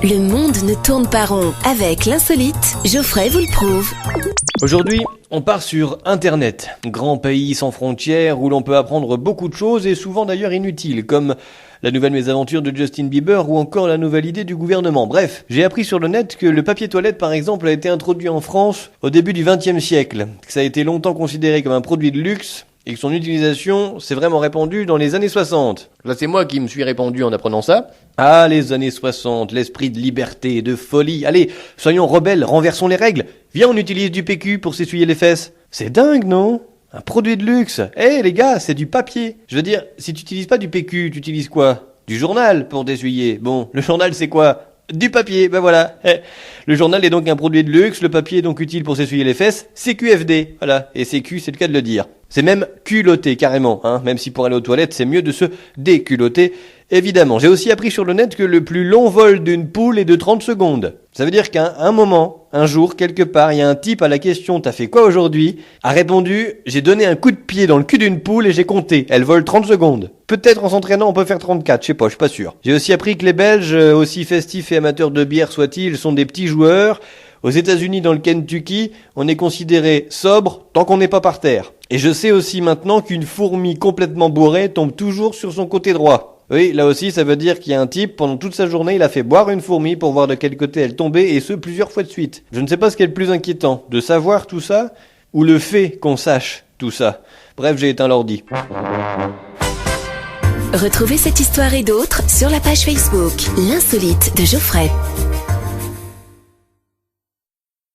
Le monde ne tourne pas rond. Avec l'insolite, Geoffrey vous le prouve. Aujourd'hui, on part sur Internet, grand pays sans frontières où l'on peut apprendre beaucoup de choses et souvent d'ailleurs inutiles, comme la nouvelle mésaventure de Justin Bieber ou encore la nouvelle idée du gouvernement. Bref, j'ai appris sur le net que le papier toilette par exemple a été introduit en France au début du XXe siècle, que ça a été longtemps considéré comme un produit de luxe et que son utilisation s'est vraiment répandue dans les années 60. Là, c'est moi qui me suis répandu en apprenant ça. Ah, les années 60, l'esprit de liberté et de folie. Allez, soyons rebelles, renversons les règles. Viens, on utilise du PQ pour s'essuyer les fesses. C'est dingue, non ? Un produit de luxe. Les gars, c'est du papier. Je veux dire, si tu utilises pas du PQ, tu utilises quoi ? Du journal pour t'essuyer. Bon, le journal, c'est quoi ? Du papier, ben voilà. Le journal est donc un produit de luxe, le papier est donc utile pour s'essuyer les fesses, CQFD, voilà. Et CQ, c'est le cas de le dire. C'est même culotté, carrément, même si pour aller aux toilettes, c'est mieux de se déculotter, évidemment. J'ai aussi appris sur le net que le plus long vol d'une poule est de 30 secondes. Ça veut dire qu'à un moment, un jour, quelque part, il y a un type à la question « T'as fait quoi aujourd'hui ?» a répondu « J'ai donné un coup de pied dans le cul d'une poule et j'ai compté. Elle vole 30 secondes. » Peut-être en s'entraînant, on peut faire 34, je sais pas sûr. J'ai aussi appris que les Belges, aussi festifs et amateurs de bière soient-ils, sont des petits joueurs. Aux États-Unis, dans le Kentucky, on est considéré sobre tant qu'on n'est pas par terre. Et je sais aussi maintenant qu'une fourmi complètement bourrée tombe toujours sur son côté droit. Oui, là aussi, ça veut dire qu'il y a un type, pendant toute sa journée, il a fait boire une fourmi pour voir de quel côté elle tombait, et ce, plusieurs fois de suite. Je ne sais pas ce qui est le plus inquiétant, de savoir tout ça, ou le fait qu'on sache tout ça. Bref, j'ai éteint l'ordi. Retrouvez cette histoire et d'autres sur la page Facebook, l'insolite de Geoffrey.